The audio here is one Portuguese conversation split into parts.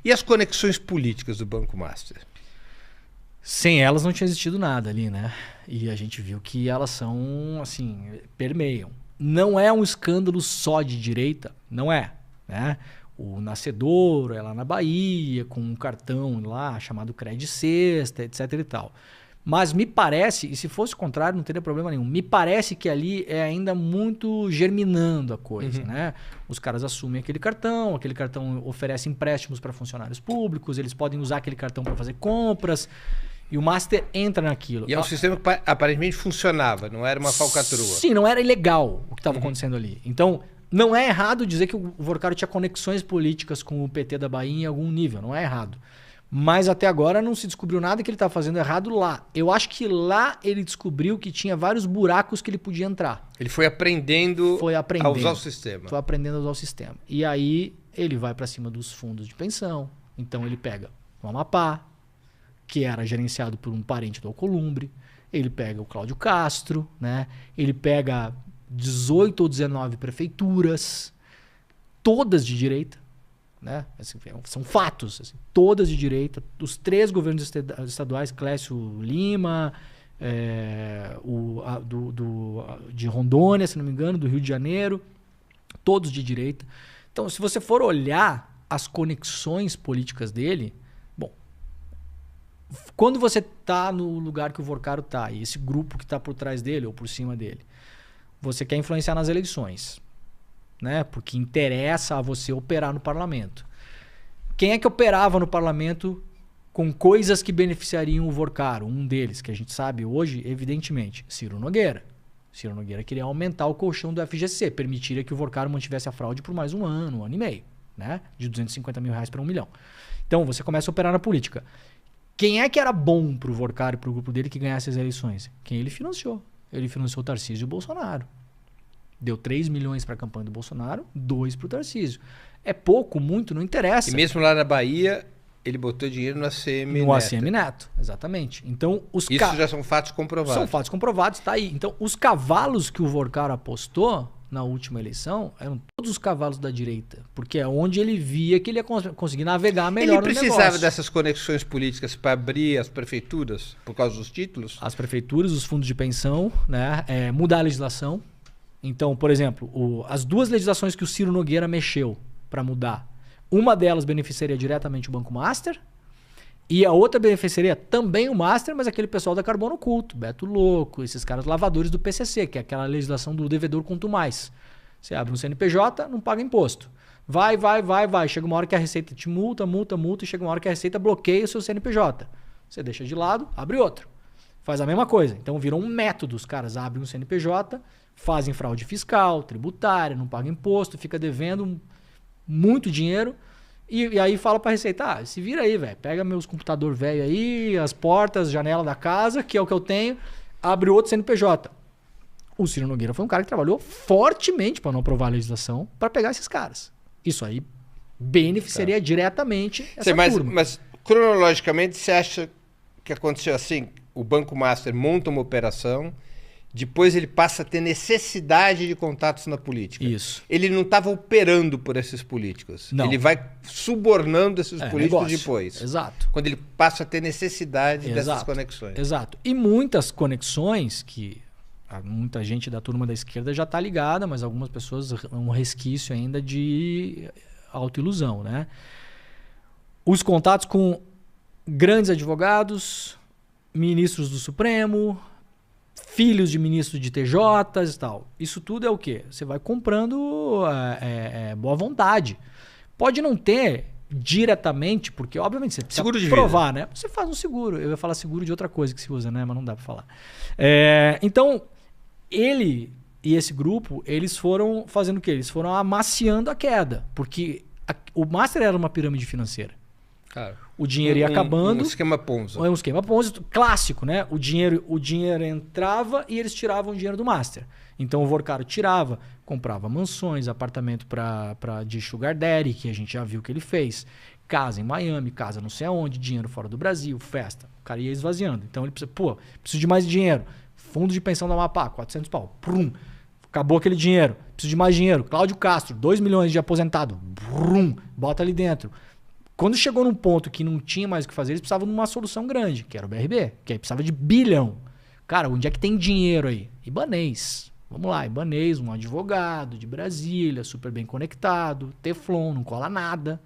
E as conexões políticas do Banco Master? Sem elas não tinha existido nada ali, né? E a gente viu que elas são, assim, permeiam. Não é um escândalo só de direita, não é, né? O Nascedor é lá na Bahia, com um cartão lá chamado Cred Sexta, etc e tal. Mas me parece, e se fosse o contrário não teria problema nenhum, me parece que ali é ainda muito germinando a coisa, né? Os caras assumem aquele cartão oferece empréstimos para funcionários públicos, eles podem usar aquele cartão para fazer compras, e o Master entra naquilo. E é um sistema que aparentemente funcionava, não era uma falcatrua. Sim, não era ilegal o que estava acontecendo ali. Então, não é errado dizer que o Vorcaro tinha conexões políticas com o PT da Bahia em algum nível, não é errado. Mas até agora não se descobriu nada que ele estava fazendo errado lá. Eu acho que lá ele descobriu que tinha vários buracos que ele podia entrar. Ele foi aprendendo a usar o sistema. Foi aprendendo a usar o sistema. E aí ele vai para cima dos fundos de pensão. Então ele pega o Amapá, que era gerenciado por um parente do Alcolumbre. Ele pega o Cláudio Castro, né? Ele pega 18 ou 19 prefeituras, todas de direita. Né? Assim, são fatos, assim, todas de direita, os 3 governos estaduais, Clécio Lima, de Rondônia, se não me engano, do Rio de Janeiro, todos de direita. Então, se você for olhar as conexões políticas dele, bom, quando você está no lugar que o Vorcaro está, e esse grupo que está por trás dele ou por cima dele, você quer influenciar nas eleições, né? Porque interessa a você operar no parlamento. Quem é que operava no parlamento com coisas que beneficiariam o Vorcaro? Um deles, que a gente sabe hoje, evidentemente, Ciro Nogueira. Ciro Nogueira queria aumentar o colchão do FGC, permitiria que o Vorcaro mantivesse a fraude por mais um ano e meio, né? De R$250 mil para 1 milhão. Então, você começa a operar na política. Quem é que era bom para o Vorcaro e para o grupo dele que ganhasse as eleições? Quem ele financiou? Ele financiou o Tarcísio e o Bolsonaro. Deu 3 milhões para a campanha do Bolsonaro, 2 para o Tarcísio. É pouco, muito, não interessa. E mesmo lá na Bahia, ele botou dinheiro no ACM Neto. No ACM Neto, exatamente. Então, Isso já são fatos comprovados. São fatos comprovados, tá aí. Então, os cavalos que o Vorcaro apostou na última eleição eram todos os cavalos da direita. Porque é onde ele via que ele ia conseguir navegar melhor no negócio. Ele precisava dessas conexões políticas para abrir as prefeituras por causa dos títulos? As prefeituras, os fundos de pensão, né? Mudar a legislação. Então, por exemplo, as 2 legislações que o Ciro Nogueira mexeu para mudar, uma delas beneficiaria diretamente o Banco Master e a outra beneficiaria também o Master, mas aquele pessoal da Carbono Oculto, Beto Louco, esses caras lavadores do PCC, que é aquela legislação do devedor quanto mais. Você abre um CNPJ, não paga imposto. Vai. Chega uma hora que a Receita te multa, e chega uma hora que a Receita bloqueia o seu CNPJ. Você deixa de lado, abre outro. Faz a mesma coisa. Então virou um método. Os caras abrem um CNPJ, fazem fraude fiscal, tributária, não pagam imposto, fica devendo muito dinheiro e aí fala pra Receita, se vira aí, velho, pega meus computador velho aí, as portas, janela da casa, que é o que eu tenho, abre outro CNPJ. O Ciro Nogueira foi um cara que trabalhou fortemente para não aprovar a legislação para pegar esses caras. Isso aí beneficiaria diretamente essa turma. Mas cronologicamente você acha que aconteceu assim? O Banco Master monta uma operação, depois ele passa a ter necessidade de contatos na política. Isso. Ele não estava operando por esses políticos. Não. Ele vai subornando esses políticos negócio. depois. Exato. Quando ele passa a ter necessidade dessas conexões. Exato. E muitas conexões que muita gente da turma da esquerda já está ligada, mas algumas pessoas um resquício ainda de autoilusão, né? Os contatos com grandes advogados, ministros do Supremo, filhos de ministros de TJs e tal. Isso tudo é o quê? Você vai comprando boa vontade. Pode não ter diretamente, porque obviamente você precisa seguro de provar, vida, né? Você faz um seguro. Eu ia falar seguro de outra coisa que se usa, né? Mas não dá pra falar. Então, ele e esse grupo, eles foram fazendo o quê? Eles foram amaciando a queda. Porque o Master era uma pirâmide financeira. Claro. O dinheiro ia acabando. Um esquema Ponzi. É um esquema Ponzi clássico, né? O dinheiro entrava e eles tiravam o dinheiro do Master. Então o Vorcaro tirava, comprava mansões, apartamento de Sugar Daddy, que a gente já viu que ele fez. Casa em Miami, casa não sei aonde, dinheiro fora do Brasil, festa. O cara ia esvaziando. Então ele precisa, preciso de mais dinheiro. Fundo de pensão da Amapá, 400 pau. Prum. Acabou aquele dinheiro. Preciso de mais dinheiro. Cláudio Castro, 2 milhões de aposentado. Brum. Bota ali dentro. Quando chegou num ponto que não tinha mais o que fazer, eles precisavam de uma solução grande, que era o BRB, que aí precisava de bilhão. Cara, onde é que tem dinheiro aí? Ibanez. Vamos lá, Ibanez, um advogado de Brasília, super bem conectado, Teflon, não cola nada,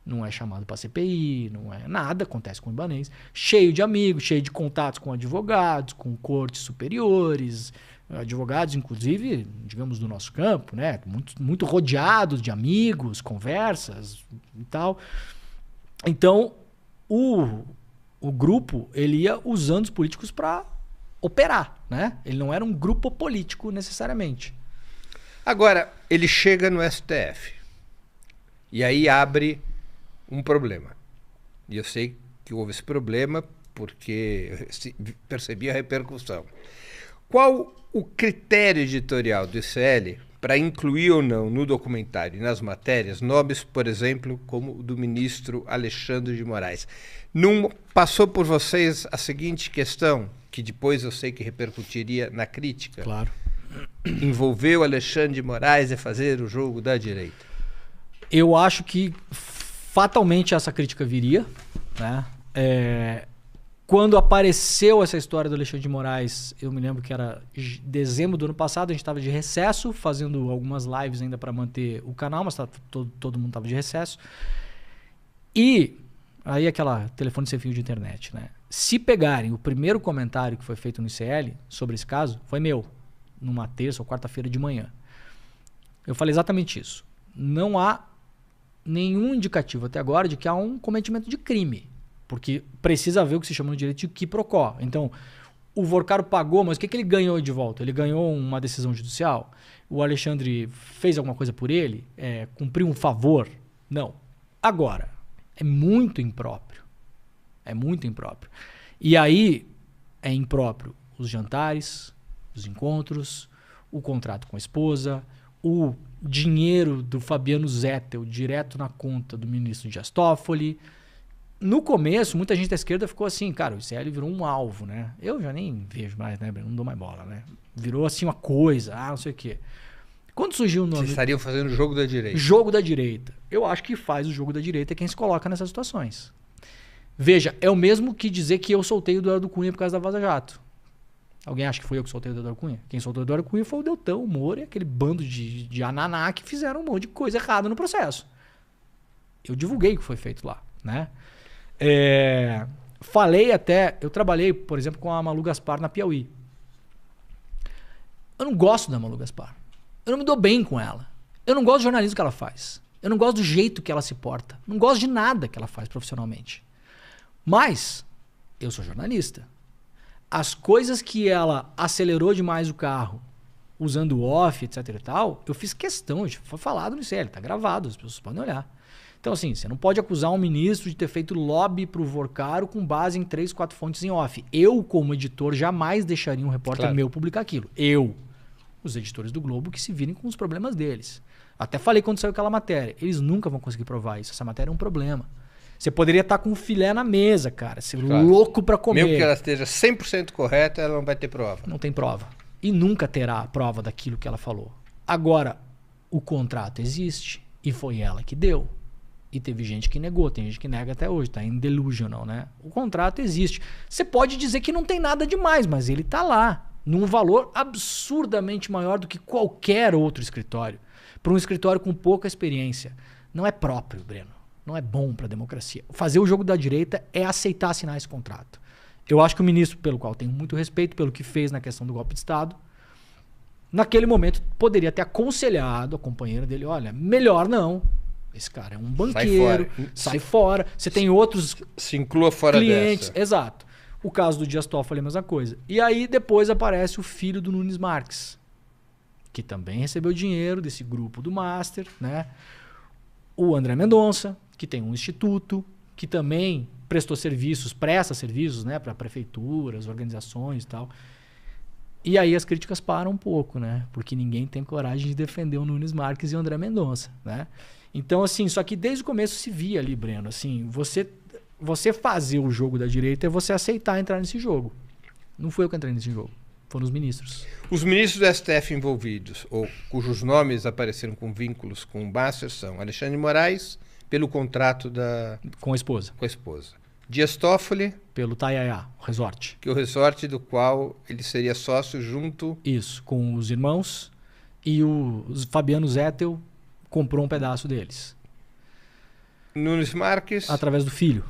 não é chamado para CPI, não é nada, acontece com o Ibanez. Cheio de amigos, cheio de contatos com advogados, com cortes superiores, advogados, inclusive, digamos, do nosso campo, né? Muito rodeados de amigos, conversas e tal. Então, o grupo, ele ia usando os políticos para operar, né? Ele não era um grupo político necessariamente. Agora, ele chega no STF. E aí abre um problema. E eu sei que houve esse problema porque eu percebi a repercussão. Qual o critério editorial do ICL para incluir ou não no documentário e nas matérias nomes, por exemplo, como o do ministro Alexandre de Moraes? Não passou por vocês a seguinte questão, que depois eu sei que repercutiria na crítica? Claro. Envolveu Alexandre de Moraes em fazer o jogo da direita? Eu acho que fatalmente essa crítica viria, né? Quando apareceu essa história do Alexandre de Moraes, eu me lembro que era dezembro do ano passado, a gente estava de recesso, fazendo algumas lives ainda para manter o canal, mas todo mundo estava de recesso. E aí aquela telefone sem fio de internet, né? Se pegarem o primeiro comentário que foi feito no ICL sobre esse caso, foi meu, numa terça ou quarta-feira de manhã. Eu falei exatamente isso. Não há nenhum indicativo até agora de que há um cometimento de crime. Porque precisa ver o que se chama no direito de quiprocó. Então, o Vorcaro pagou, mas o que ele ganhou de volta? Ele ganhou uma decisão judicial? O Alexandre fez alguma coisa por ele? Cumpriu um favor? Não. Agora, é muito impróprio. É muito impróprio. E aí, é impróprio os jantares, os encontros, o contrato com a esposa, o dinheiro do Fabiano Zettel direto na conta do ministro Dias Toffoli. No começo, muita gente da esquerda ficou assim, cara, o ICL virou um alvo, né? Eu já nem vejo mais, né, Breno? Não dou mais bola, né? Virou assim uma coisa, não sei o quê. Quando surgiu o nome... Vocês estariam fazendo o jogo da direita. Jogo da direita. Eu acho que faz o jogo da direita quem se coloca nessas situações. Veja, é o mesmo que dizer que eu soltei o Eduardo Cunha por causa da Vaza Jato. Alguém acha que foi eu que soltei o Eduardo Cunha? Quem soltou o Eduardo Cunha foi o Deltão, o Moura e aquele bando de ananá que fizeram um monte de coisa errada no processo. Eu divulguei o que foi feito lá, né? Falei até... Eu trabalhei, por exemplo, com a Malu Gaspar na Piauí. Eu não gosto da Malu Gaspar. Eu não me dou bem com ela. Eu não gosto do jornalismo que ela faz. Eu não gosto do jeito que ela se porta. Não gosto de nada que ela faz profissionalmente. Mas eu sou jornalista. As coisas que ela acelerou demais o carro, usando o off, etc e tal, eu fiz questão. Foi falado no ICL, tá gravado, as pessoas podem olhar. Então, assim, você não pode acusar um ministro de ter feito lobby pro Vorcaro com base em 3, 4 fontes em off. Eu, como editor, jamais deixaria um repórter meu publicar aquilo. Os editores do Globo que se virem com os problemas deles. Até falei quando saiu aquela matéria. Eles nunca vão conseguir provar isso. Essa matéria é um problema. Você poderia estar com um filé na mesa, cara. Ser louco pra comer. Mesmo que ela esteja 100% correta, ela não vai ter prova. Não tem prova. E nunca terá a prova daquilo que ela falou. Agora, o contrato existe. E foi ela que deu. E teve gente que negou, tem gente que nega até hoje, tá em delusional, né? O contrato existe. Você pode dizer que não tem nada demais, mas ele tá lá, num valor absurdamente maior do que qualquer outro escritório. Para um escritório com pouca experiência. Não é próprio, Breno. Não é bom para a democracia. Fazer o jogo da direita é aceitar assinar esse contrato. Eu acho que o ministro, pelo qual tenho muito respeito, pelo que fez na questão do golpe de Estado, naquele momento poderia ter aconselhado a companheira dele, olha, melhor não. Esse cara é um banqueiro, sai fora. Você tem outros se inclua fora clientes. dessa. Exato. O caso do Dias Toffoli é a mesma coisa. E aí depois aparece o filho do Nunes Marques, que também recebeu dinheiro desse grupo do Master, né? O André Mendonça, que tem um instituto, que também presta serviços, né, para prefeituras, organizações e tal. E aí as críticas param um pouco, né? Porque ninguém tem coragem de defender o Nunes Marques e o André Mendonça, né? Então, assim, só que desde o começo se via ali, Breno, assim, você fazer o jogo da direita é você aceitar entrar nesse jogo. Não fui eu que entrei nesse jogo, foram os ministros. Os ministros do STF envolvidos, ou cujos nomes apareceram com vínculos com o Master, são Alexandre de Moraes, pelo contrato Com a esposa. com a esposa. Dias Toffoli, Pelo Taiaiá, o resort. que é o resort do qual ele seria sócio junto... Isso, com os irmãos. E o Fabiano Zettel comprou um pedaço deles. Nunes Marques... Através do filho.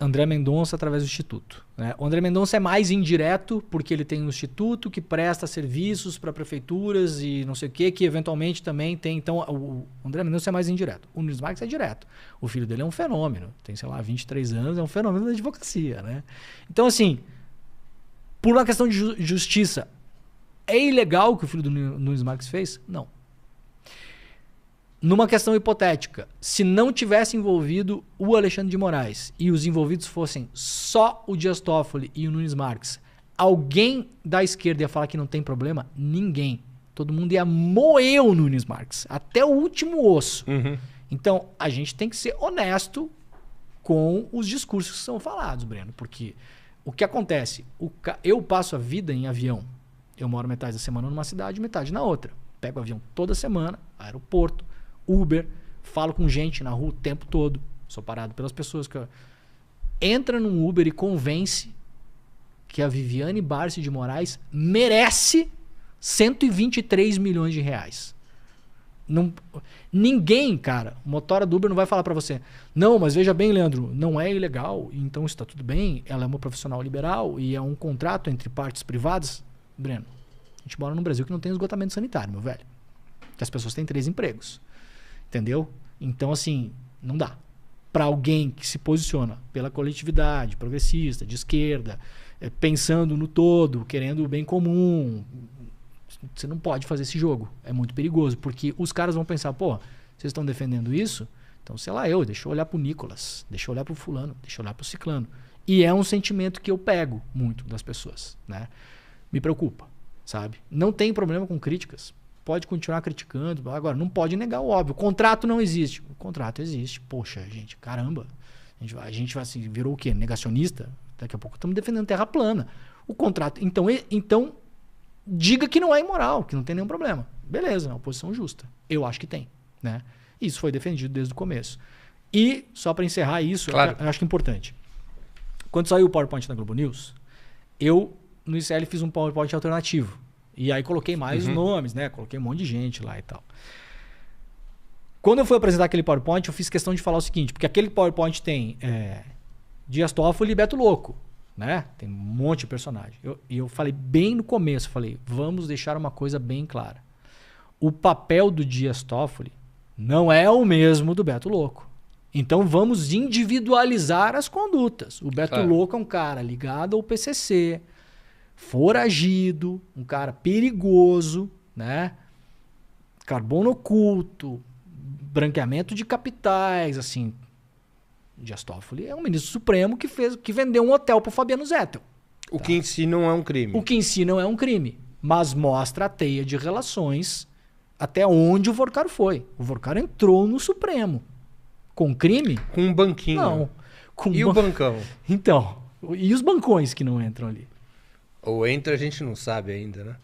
André Mendonça através do Instituto. Né? O André Mendonça é mais indireto, porque ele tem um instituto que presta serviços para prefeituras e não sei o que eventualmente também tem. Então, o André Mendonça é mais indireto. O Nunes Marques é direto. O filho dele é um fenômeno. Tem, sei lá, 23 anos, é um fenômeno da advocacia. Né? Então, assim, por uma questão de justiça, é ilegal o que o filho do Nunes Marques fez? Não. Numa questão hipotética, se não tivesse envolvido o Alexandre de Moraes e os envolvidos fossem só o Dias Toffoli e o Nunes Marques, alguém da esquerda ia falar que não tem problema? Ninguém. Todo mundo ia moer o Nunes Marques, até o último osso. Uhum. Então, a gente tem que ser honesto com os discursos que são falados, Breno, porque o que acontece? Eu passo a vida em avião. Eu moro metade da semana numa cidade, metade na outra. Pego o avião toda semana, aeroporto, Uber, falo com gente na rua o tempo todo. Sou parado pelas pessoas que... Entra num Uber e convence que a Viviane Barsi de Moraes merece 123 milhões de reais. Não, ninguém, cara, o motora do Uber não vai falar pra você: não, mas veja bem, Leandro, não é ilegal, então está tudo bem, ela é uma profissional liberal e é um contrato entre partes privadas. Breno, a gente mora num Brasil que não tem esgotamento sanitário, meu velho. Que as pessoas têm 3 empregos. Entendeu? Então, assim, não dá. Para alguém que se posiciona pela coletividade, progressista, de esquerda, pensando no todo, querendo o bem comum, você não pode fazer esse jogo. É muito perigoso, porque os caras vão pensar: pô, vocês estão defendendo isso? Então, sei lá, deixa eu olhar pro Nicolas, deixa eu olhar pro fulano, deixa eu olhar pro ciclano. E é um sentimento que eu pego muito das pessoas, né? Me preocupa, sabe? Não tem problema com críticas. Pode continuar criticando. Agora, não pode negar o óbvio. O contrato não existe. O contrato existe. Poxa, gente, caramba. A gente vai assim, virou o quê? Negacionista? Daqui a pouco estamos defendendo terra plana. O contrato... Então, diga que não é imoral, que não tem nenhum problema. Beleza, é uma posição justa. Eu acho que tem, né? Isso foi defendido desde o começo. E, só para encerrar isso, claro, eu acho que é importante. Quando saiu o PowerPoint da Globo News, eu, no ICL, fiz um PowerPoint alternativo. E aí coloquei mais nomes, né? Coloquei um monte de gente lá e tal. Quando eu fui apresentar aquele PowerPoint, eu fiz questão de falar o seguinte, porque aquele PowerPoint tem Dias Toffoli e Beto Louco, né? Tem um monte de personagem. E eu falei bem no começo, falei, vamos deixar uma coisa bem clara. O papel do Dias Toffoli não é o mesmo do Beto Louco. Então vamos individualizar as condutas. O Beto Louco é um cara ligado ao PCC, foragido, um cara perigoso, né? Carbono oculto, branqueamento de capitais, assim. Dias Toffoli é um ministro supremo que vendeu um hotel pro Fabiano Zettel. O que em si não é um crime. O que em si não é um crime, mas mostra a teia de relações até onde o Vorcaro foi. O Vorcaro entrou no Supremo. Com crime? Com um banquinho. Não. E o bancão? Então, e os bancões que não entram ali? Ou entra, a gente não sabe ainda, né?